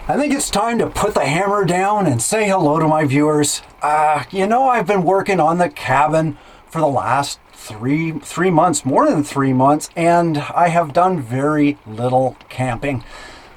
I think it's time to put the hammer down and say hello to my viewers. I've been working on the cabin for the last three months, more than 3 months, and I have done very little camping.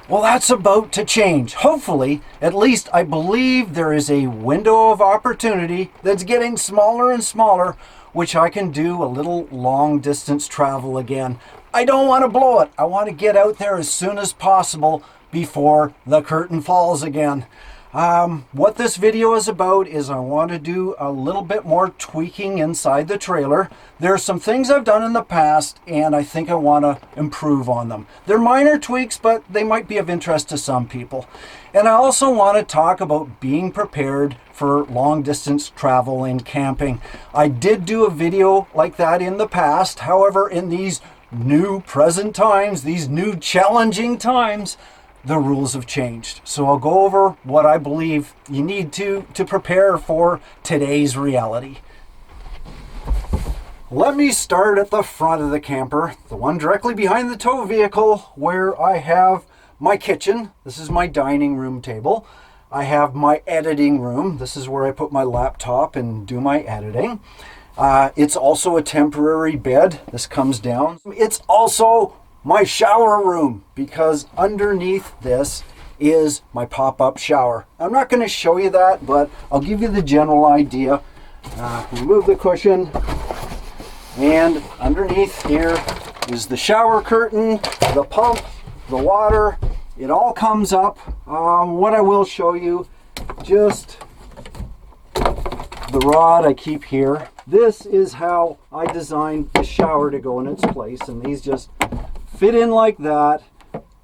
Well, that's about to change. Hopefully, at least I believe there is a window of opportunity that's getting smaller and smaller, which I can do a little long distance travel again. I don't want to blow it. I want to get out there as soon as possible before the curtain falls again. What this video is about is I want to do a little bit more tweaking inside the trailer. There are some things I've done in the past and I think I want to improve on them. They're minor tweaks, but they might be of interest to some people. And I also want to talk about being prepared for long distance travel and camping. I did do a video like that in the past. However, in these new present times, these new challenging times, the rules have changed. So I'll go over what I believe you need to prepare for today's reality. Let me start at the front of the camper, the one directly behind the tow vehicle, where I have my kitchen. This is my dining room table. I have my editing room. This is where I put my laptop and do my editing. It's also a temporary bed. This comes down. It's also my shower room, because underneath this is my pop-up shower. I'm not going to show you that, but I'll give you the general idea. Remove the cushion, and underneath here is the shower curtain, the pump, the water. It all comes up. What I will show you, just the rod I keep here. This is how I designed the shower to go in its place, and these just fit in like that,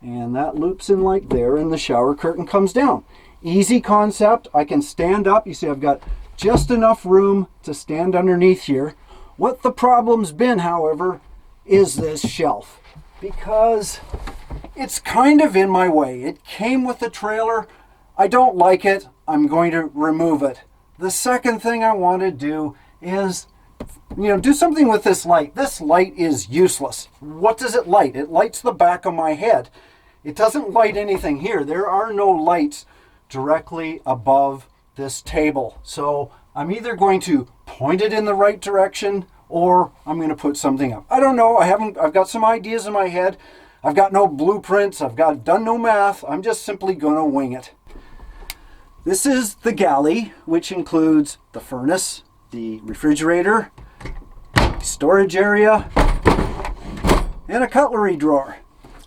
and that loops in like there, and the shower curtain comes down. Easy concept. I can stand up. You see I've got just enough room to stand underneath here. What the problem's been, however, is this shelf, because it's kind of in my way. It came with the trailer. I don't like it. I'm going to remove it. The second thing I want to do is do something with this light. This light is useless. What does it light? It lights the back of my head. It doesn't light anything here. There are no lights directly above this table. So I'm either going to point it in the right direction or I'm going to put something up. I don't know. I've got some ideas in my head. I've got no blueprints. I've done no math. I'm just simply going to wing it. This is the galley, which includes the furnace, the refrigerator, storage area, and a cutlery drawer.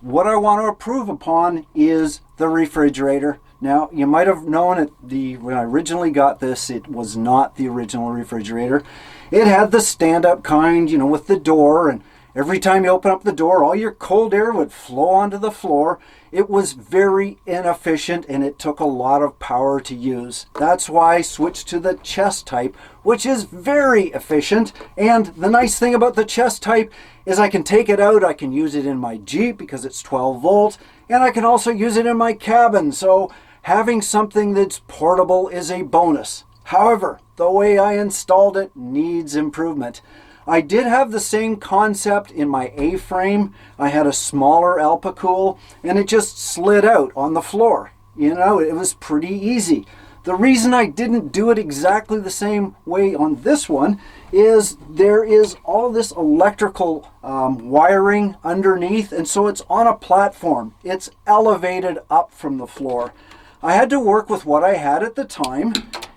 What I want to improve upon is the refrigerator. Now, you might have known when I originally got this, it was not the original refrigerator. It had the stand-up kind, with the door, and every time you open up the door, all your cold air would flow onto the floor. It was very inefficient and it took a lot of power to use. That's why I switched to the chest type, which is very efficient. And the nice thing about the chest type is I can take it out. I can use it in my Jeep because it's 12 volt, and I can also use it in my cabin. So having something that's portable is a bonus. However, the way I installed it needs improvement. I did have the same concept in my A-frame. I had a smaller Alpacool and it just slid out on the floor. It was pretty easy. The reason I didn't do it exactly the same way on this one is there is all this electrical wiring underneath, and so it's on a platform. It's elevated up from the floor. I had to work with what I had at the time,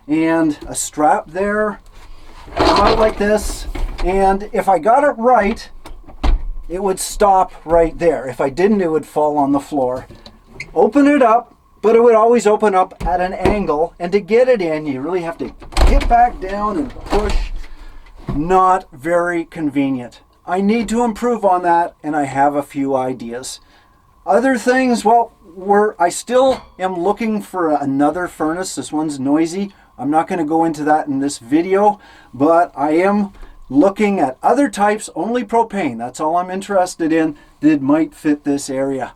and a strap there, come out like this. And if I got it right, it would stop right there. If I didn't, it would fall on the floor. Open it up, but it would always open up at an angle. And to get it in, you really have to get back down and push. Not very convenient. I need to improve on that, and I have a few ideas. Other things, I still am looking for another furnace. This one's noisy. I'm not going to go into that in this video, but I am looking at other types, only propane. That's all I'm interested in that might fit this area.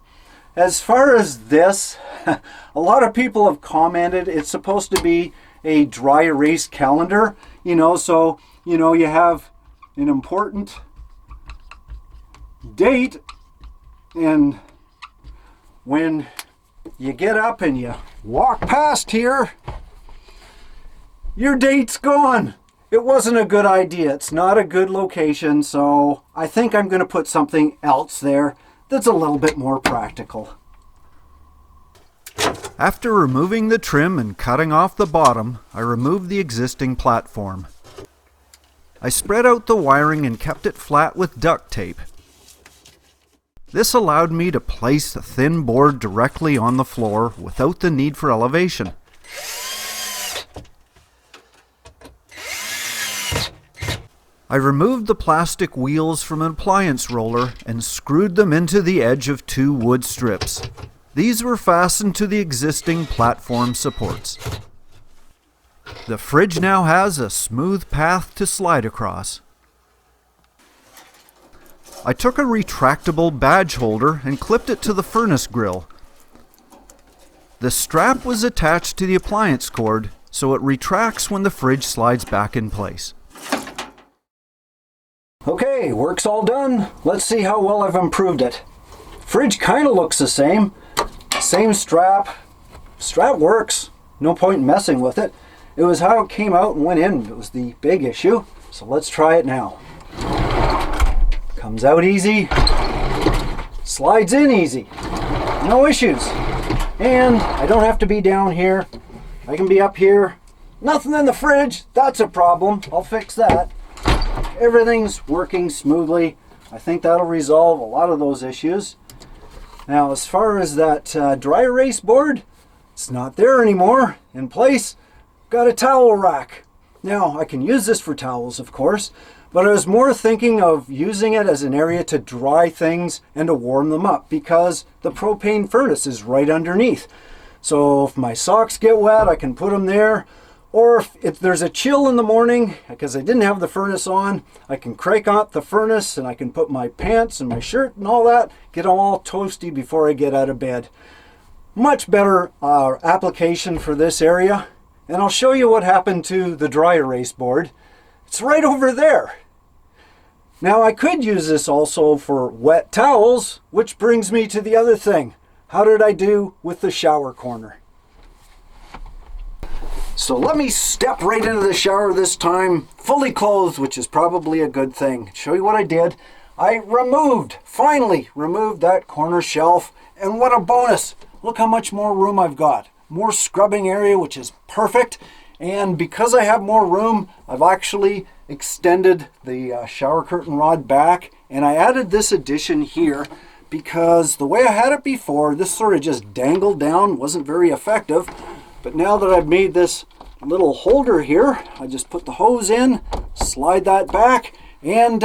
As far as this, a lot of people have commented it's supposed to be a dry erase calendar, so you have an important date, and when you get up and you walk past here, your date's gone. It wasn't a good idea. It's not a good location, so I think I'm going to put something else there that's a little bit more practical. After removing the trim and cutting off the bottom, I removed the existing platform. I spread out the wiring and kept it flat with duct tape. This allowed me to place the thin board directly on the floor without the need for elevation. I removed the plastic wheels from an appliance roller and screwed them into the edge of 2 wood strips. These were fastened to the existing platform supports. The fridge now has a smooth path to slide across. I took a retractable badge holder and clipped it to the furnace grill. The strap was attached to the appliance cord, so it retracts when the fridge slides back in place. Okay, work's all done. Let's see how well I've improved it. Fridge kind of looks the same. Same strap. Strap works. No point in messing with it. It was how it came out and went in that was the big issue. So let's try it now. Comes out easy. Slides in easy. No issues. And I don't have to be down here. I can be up here. Nothing in the fridge. That's a problem. I'll fix that. Everything's working smoothly. I think that'll resolve a lot of those issues. Now, as far as that dry erase board, it's not there anymore. In place, got a towel rack. Now, I can use this for towels, of course, but I was more thinking of using it as an area to dry things and to warm them up because the propane furnace is right underneath. So if my socks get wet, I can put them there. Or if there's a chill in the morning, because I didn't have the furnace on, I can crank up the furnace and I can put my pants and my shirt and all that, get them all toasty before I get out of bed. Much better application for this area. And I'll show you what happened to the dry erase board. It's right over there. Now I could use this also for wet towels, which brings me to the other thing. How did I do with the shower corner? So let me step right into the shower this time, fully clothed, which is probably a good thing. Show you what I did. I finally removed that corner shelf, and what a bonus. Look how much more room I've got. More scrubbing area, which is perfect. And because I have more room, I've actually extended the shower curtain rod back, and I added this addition here because the way I had it before, this sort of just dangled down, wasn't very effective. But now that I've made this little holder here, I just put the hose in, slide that back, and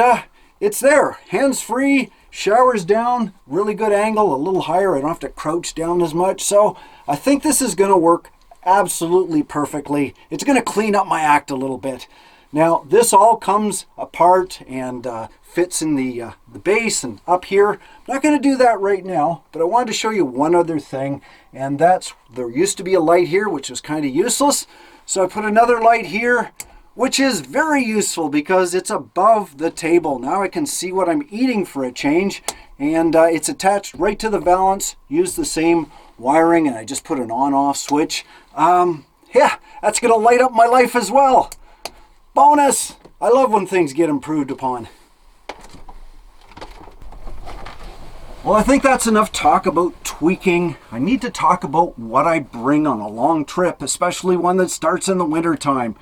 it's there. Hands-free, showers down, really good angle, a little higher. I don't have to crouch down as much. So I think this is going to work absolutely perfectly. It's going to clean up my act a little bit. Now, this all comes apart and fits in the base and up here. I'm not going to do that right now, but I wanted to show you one other thing, and that's there used to be a light here, which was kind of useless. So I put another light here, which is very useful because it's above the table. Now I can see what I'm eating for a change, and it's attached right to the valance. Use the same wiring, and I just put an on-off switch. Yeah, that's going to light up my life as well. Bonus! I love when things get improved upon. Well, I think that's enough talk about tweaking. I need to talk about what I bring on a long trip, especially one that starts in the winter time.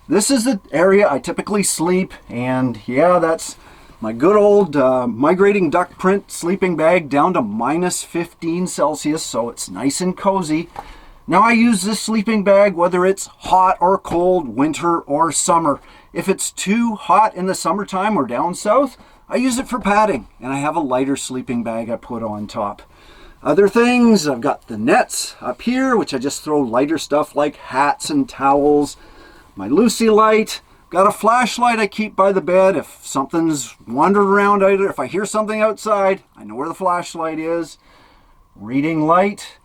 This is the area I typically sleep, and yeah, that's my good old migrating duck print sleeping bag down to minus 15 Celsius, so it's nice and cozy. Now I use this sleeping bag whether it's hot or cold, winter or summer. If it's too hot in the summertime or down south, I use it for padding, and I have a lighter sleeping bag I put on top. Other things, I've got the nets up here, which I just throw lighter stuff like hats and towels. My Lucy light, got a flashlight I keep by the bed. If something's wandering around, if I hear something outside, I know where the flashlight is. Reading light.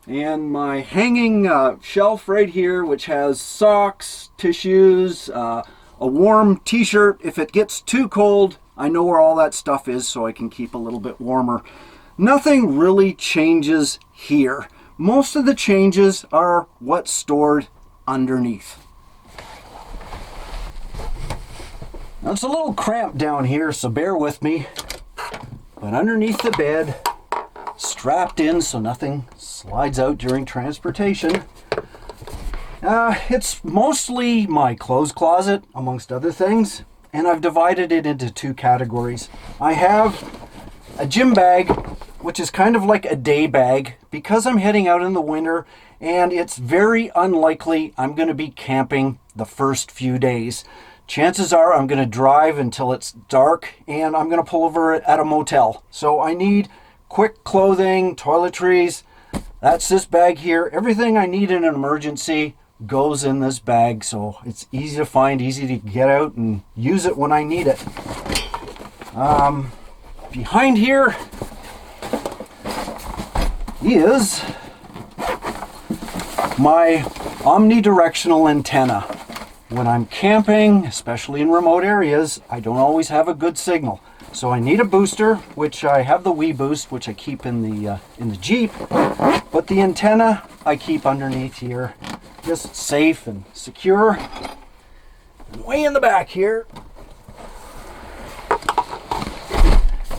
And my hanging shelf right here, which has socks, tissues, a warm t-shirt. If it gets too cold, I know where all that stuff is so I can keep a little bit warmer. Nothing really changes here, most of the changes are what's stored underneath. Now it's a little cramped down here, so bear with me. But underneath the bed, strapped in so nothing slides out during transportation, it's mostly my clothes closet, amongst other things, and I've divided it into two categories. I have a gym bag, which is kind of like a day bag, because I'm heading out in the winter, and it's very unlikely I'm going to be camping the first few days. Chances are I'm going to drive until it's dark, and I'm going to pull over at a motel. So I need quick clothing, toiletries. That's this bag here. Everything I need in an emergency goes in this bag, so it's easy to find, easy to get out and use it when I need it. Behind here is my omnidirectional antenna. When I'm camping, especially in remote areas, I don't always have a good signal. So I need a booster, which I have the Wii Boost, which I keep in the Jeep. But the antenna I keep underneath here, just safe and secure. And way in the back here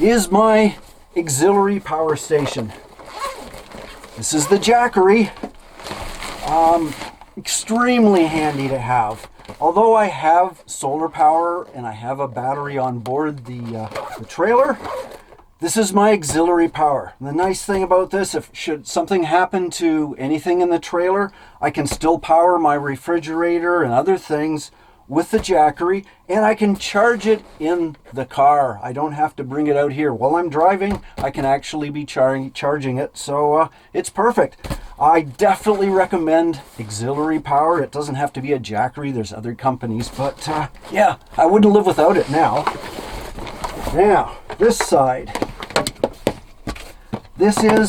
is my auxiliary power station. This is the Jackery. Extremely handy to have. Although I have solar power and I have a battery on board the trailer, this is my auxiliary power. And the nice thing about this, if should something happen to anything in the trailer, I can still power my refrigerator and other things with the Jackery, and I can charge it in the car. I don't have to bring it out here. While I'm driving, I can actually be charging it, so it's perfect. I definitely recommend auxiliary power. It doesn't have to be a Jackery. There's other companies, but yeah, I wouldn't live without it now. Now, this side. This is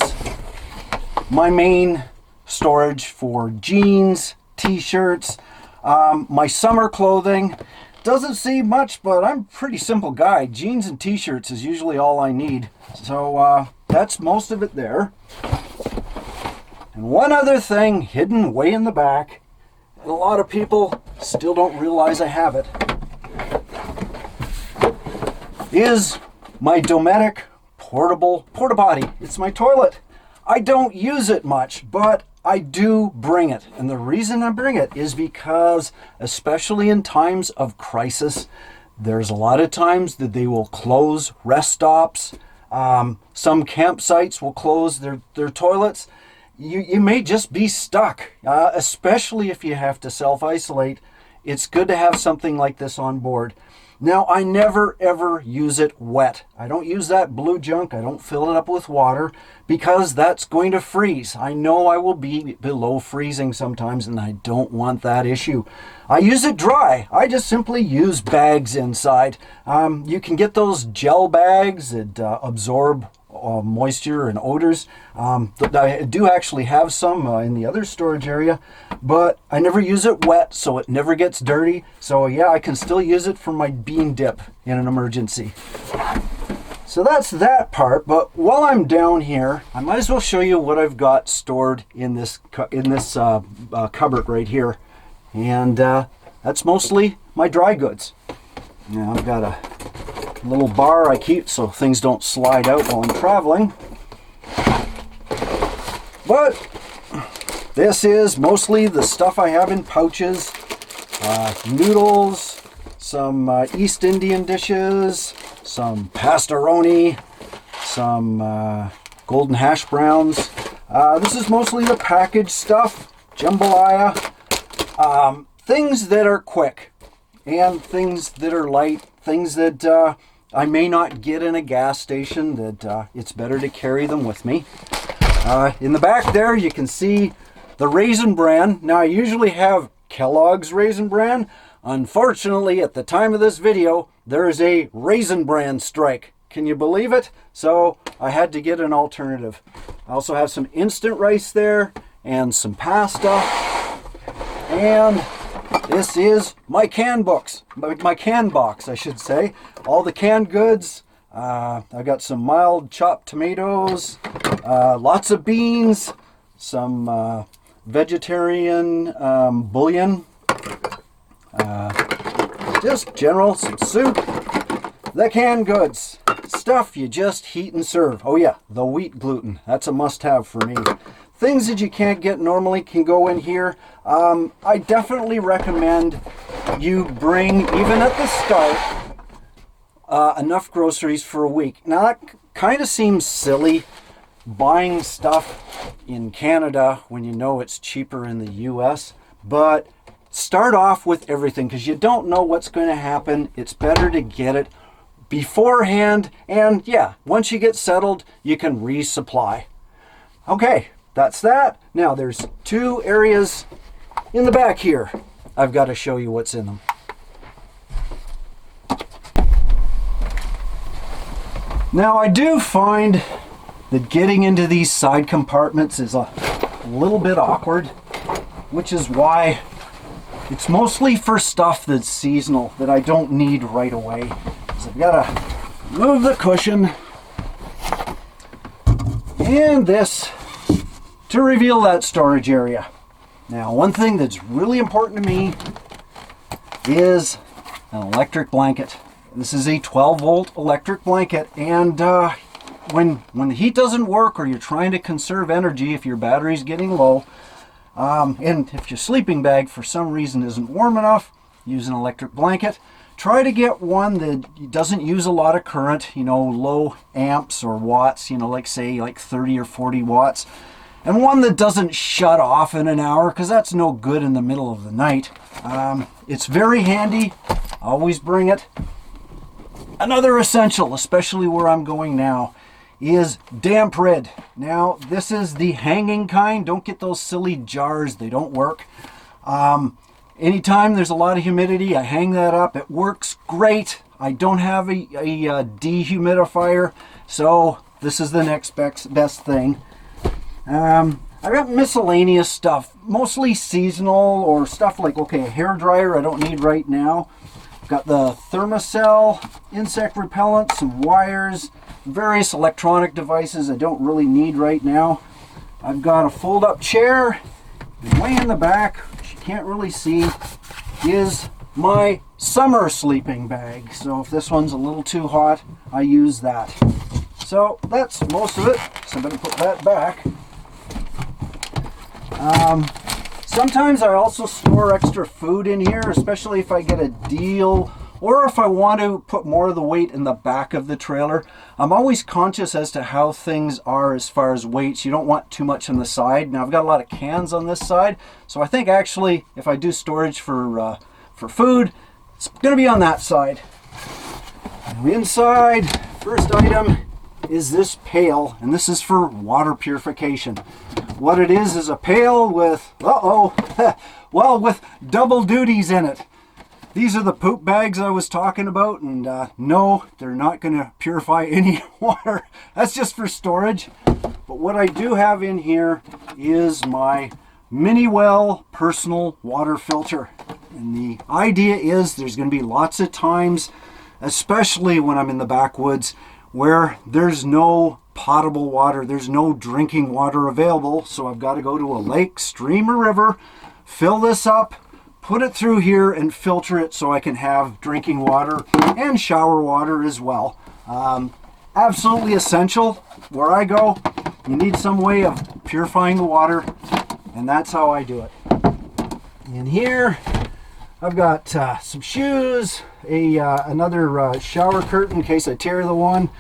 my main storage for jeans, t-shirts, my summer clothing. Doesn't seem much, but I'm a pretty simple guy. Jeans and t-shirts is usually all I need. So that's most of it there. And one other thing hidden way in the back, and a lot of people still don't realize I have it, is my Dometic portable porta-potty. It's my toilet. I don't use it much, but I do bring it. And the reason I bring it is because, especially in times of crisis, there's a lot of times that they will close rest stops. Some campsites will close their toilets. You may just be stuck, especially if you have to self-isolate. It's good to have something like this on board. Now, I never ever use it wet. I don't use that blue junk. I don't fill it up with water because that's going to freeze. I know I will be below freezing sometimes, and I don't want that issue. I use it dry. I just simply use bags inside. You can get those gel bags that absorb moisture and odors. I do actually have some in the other storage area, but I never use it wet, so it never gets dirty. So yeah, I can still use it for my bean dip in an emergency. So that's that part. But while I'm down here, I might as well show you what I've got stored in this cupboard right here, and that's mostly my dry goods. Now I've got a little bar I keep so things don't slide out while I'm traveling. But this is mostly the stuff I have in pouches. Noodles, some East Indian dishes, some pastaroni, some golden hash browns. This is mostly the packaged stuff, jambalaya, things that are quick and things that are light, things that I may not get in a gas station, that it's better to carry them with me. In the back there, you can see the Raisin Bran. Now, I usually have Kellogg's Raisin Bran. Unfortunately, at the time of this video, there is a Raisin Bran strike. Can you believe it? So I had to get an alternative. I also have some instant rice there and some pasta. And this is my can box, I should say. All the canned goods. I've got some mild chopped tomatoes, lots of beans, some vegetarian bouillon, just general, some soup, the canned goods, stuff you just heat and serve. Oh yeah, the wheat gluten, that's a must-have for me. Things that you can't get normally can go in here. I definitely recommend you bring, even at the start, enough groceries for a week. Now that kind of seems silly, buying stuff in Canada when you know it's cheaper in the US, but start off with everything because you don't know what's going to happen. It's better to get it beforehand, and yeah, once you get settled, you can resupply. Okay, that's that. Now there's two areas in the back here. I've got to show you what's in them. Now I do find that getting into these side compartments is a little bit awkward, which is why it's mostly for stuff that's seasonal that I don't need right away. So I've got to move the cushion and this to reveal that storage area. Now, one thing that's really important to me is an electric blanket. This is a 12-volt electric blanket, and when the heat doesn't work or you're trying to conserve energy if your battery's getting low, and if your sleeping bag for some reason isn't warm enough, use an electric blanket. Try to get one that doesn't use a lot of current, low amps or watts, like 30 or 40 watts. And one that doesn't shut off in an hour, because that's no good in the middle of the night. It's very handy. Always bring it. Another essential, especially where I'm going now, is damp red. Now, this is the hanging kind. Don't get those silly jars. They don't work. Anytime there's a lot of humidity, I hang that up. It works great. I don't have a dehumidifier, so this is the next best thing. I've got miscellaneous stuff, mostly seasonal or stuff like, a hair dryer I don't need right now. I've got the Thermacell insect repellent, some wires, various electronic devices I don't really need right now. I've got a fold-up chair, and way in the back, which you can't really see, is my summer sleeping bag. So if this one's a little too hot, I use that. So that's most of it, so I'm going to put that back. Sometimes I also store extra food in here, especially if I get a deal or if I want to put more of the weight in the back of the trailer. I'm always conscious as to how things are as far as weights. You don't want too much on the side. Now I've got a lot of cans on this side, so I think actually if I do storage for food, it's going to be on that side. Now inside, first item is this pail, and this is for water purification. What it is a pail with, with double duties in it. These are the poop bags I was talking about, and no, they're not going to purify any water. That's just for storage. But what I do have in here is my Mini Well personal water filter. And the idea is there's going to be lots of times, especially when I'm in the backwoods, where there's no potable water, there's no drinking water available. So I've got to go to a lake, stream, or river, fill this up, put it through here and filter it so I can have drinking water and shower water as well. Absolutely essential. Where I go, you need some way of purifying the water, and that's how I do it. In here, I've got some shoes, another shower curtain in case I tear the one,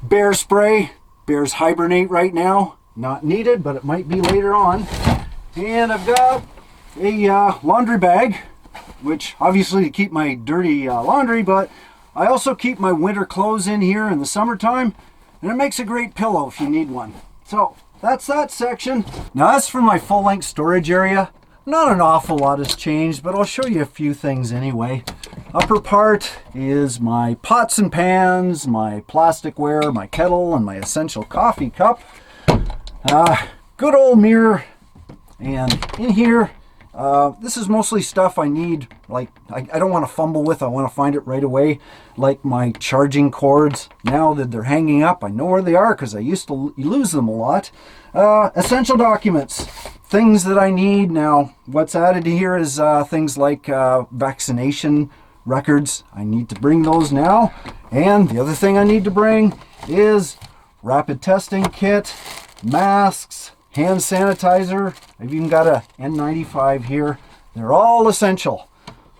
bear spray. Bears hibernate right now. Not needed, but it might be later on. And I've got a laundry bag, which obviously to keep my dirty laundry, but I also keep my winter clothes in here in the summertime, and it makes a great pillow if you need one. So that's that section. Now that's for my full-length storage area. Not an awful lot has changed, but I'll show you a few things anyway. Upper part is my pots and pans, my plasticware, my kettle, and my essential coffee cup. Good old mirror. And in here This is mostly stuff I need, like, I don't want to fumble with. I want to find it right away, like my charging cords. Now that they're hanging up, I know where they are because I used to lose them a lot. Essential documents, things that I need. Now, what's added here is things like vaccination records. I need to bring those now. And the other thing I need to bring is rapid testing kit, masks, hand sanitizer. I've even got a N95 here. They're all essential.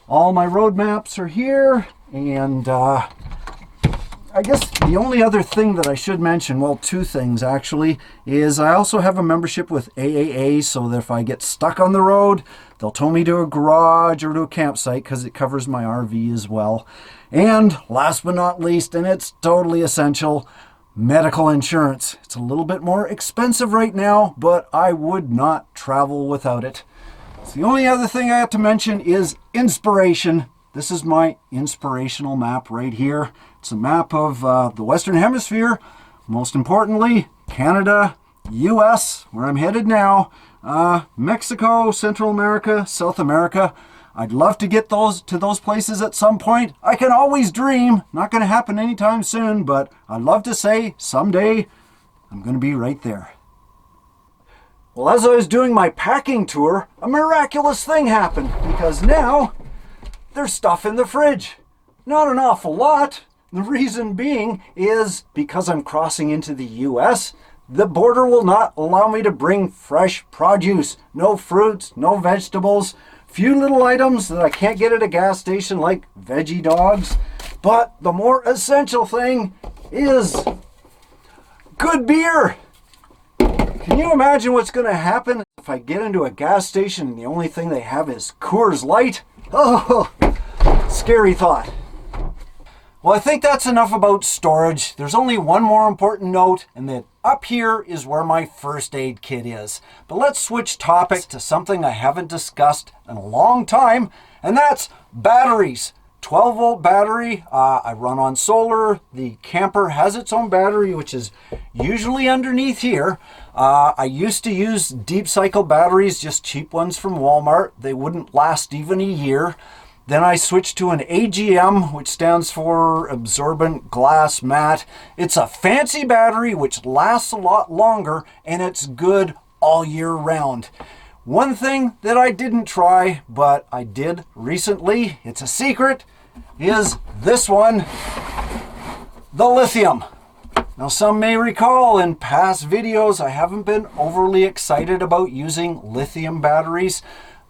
All my road maps are here. And I guess the only other thing that I should mention, well, two things actually, is I also have a membership with AAA, so that if I get stuck on the road, they'll tow me to a garage or to a campsite because it covers my RV as well. And last but not least, and it's totally essential, medical insurance. It's a little bit more expensive right now, but I would not travel without it. So the only other thing I have to mention is inspiration. This is my inspirational map right here. It's a map of the Western Hemisphere, most importantly, Canada, US, where I'm headed now, Mexico, Central America, South America. I'd love to get to those places at some point. I can always dream. Not going to happen anytime soon, but I'd love to say someday I'm going to be right there. Well, as I was doing my packing tour, a miraculous thing happened because now there's stuff in the fridge. Not an awful lot. The reason being is because I'm crossing into the US, the border will not allow me to bring fresh produce. No fruits, no vegetables. Few little items that I can't get at a gas station like veggie dogs. But the more essential thing is good beer. Can you imagine what's going to happen if I get into a gas station and the only thing they have is Coors Light? Oh, scary thought. Well, I think that's enough about storage. There's only one more important note, and that up here is where my first aid kit is. But let's switch topics to something I haven't discussed in a long time, and that's batteries. 12-volt battery. I run on solar. The camper has its own battery, which is usually underneath here. I used to use deep cycle batteries, just cheap ones from Walmart. They wouldn't last even a year. Then I switched to an AGM, which stands for absorbent glass mat. It's a fancy battery which lasts a lot longer, and it's good all year round. One thing that I didn't try, but I did recently, it's a secret, is this one, the Lithium. Now, some may recall in past videos I haven't been overly excited about using lithium batteries.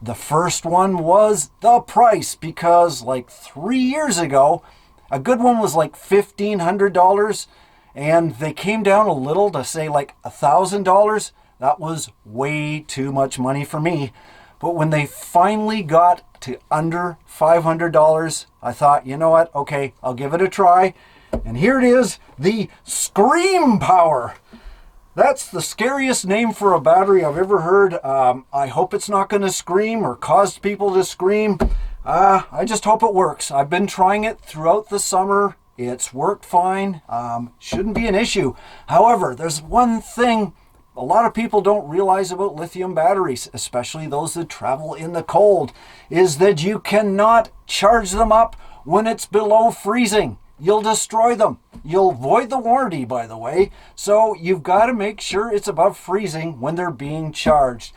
The first one was the price, because like 3 years ago, a good one was like $1,500, and they came down a little to say like $1,000. That was way too much money for me. But when they finally got to under $500, I thought, you know what? Okay, I'll give it a try. And here it is, the Scream Power. That's the scariest name for a battery I've ever heard. I hope it's not going to scream or cause people to scream. I just hope it works. I've been trying it throughout the summer. It's worked fine. Shouldn't be an issue. However, there's one thing a lot of people don't realize about lithium batteries, especially those that travel in the cold, is that you cannot charge them up when it's below freezing. You'll destroy them. You'll void the warranty, by the way. So you've got to make sure it's above freezing when they're being charged.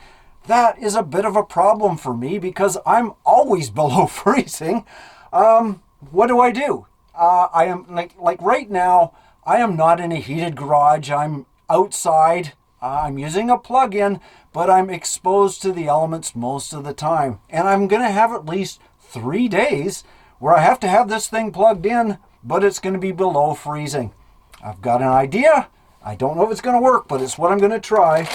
That is a bit of a problem for me because I'm always below freezing. What do? I am like right now, I am not in a heated garage. I'm outside. I'm using a plug-in, but I'm exposed to the elements most of the time. And I'm going to have at least 3 days where I have to have this thing plugged in, but it's going to be below freezing. I've got an idea. I don't know if it's going to work, but it's what I'm going to try.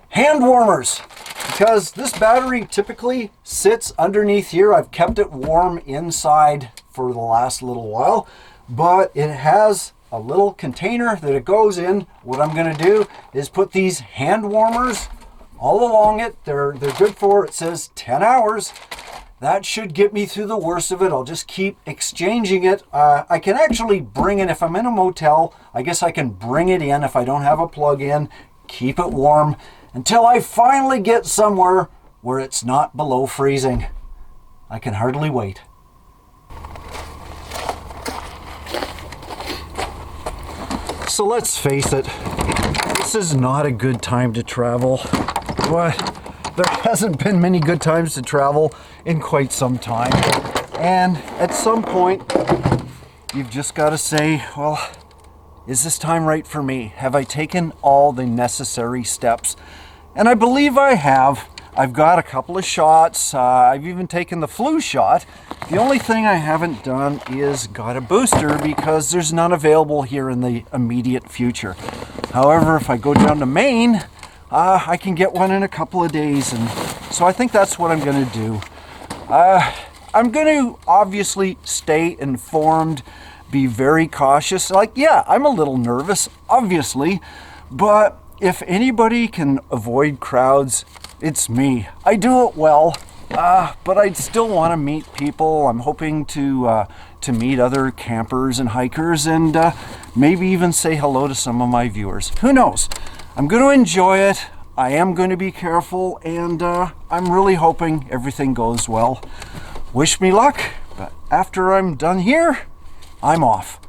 Hand warmers, because this battery typically sits underneath here. I've kept it warm inside for the last little while, but it has a little container that it goes in. What I'm going to do is put these hand warmers all along it. They're good for, it says 10 hours. That should get me through the worst of it. I'll just keep exchanging it. I can actually bring it, if I'm in a motel, I guess I can bring it in if I don't have a plug-in, keep it warm until I finally get somewhere where it's not below freezing. I can hardly wait. So let's face it, this is not a good time to travel. But there hasn't been many good times to travel in quite some time. And at some point, you've just got to say, well, is this time right for me? Have I taken all the necessary steps? And I believe I have. I've got a couple of shots. I've even taken the flu shot. The only thing I haven't done is got a booster because there's none available here in the immediate future. However, if I go down to Maine, I can get one in a couple of days. And so I think that's what I'm going to do. I'm going to obviously stay informed, be very cautious. Like, yeah, I'm a little nervous, obviously, but if anybody can avoid crowds, it's me. I do it well, but I'd still want to meet people. I'm hoping to meet other campers and hikers and maybe even say hello to some of my viewers. Who knows? I'm going to enjoy it. I am going to be careful, and I'm really hoping everything goes well. Wish me luck, but after I'm done here, I'm off.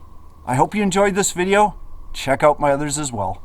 I hope you enjoyed this video. Check out my others as well.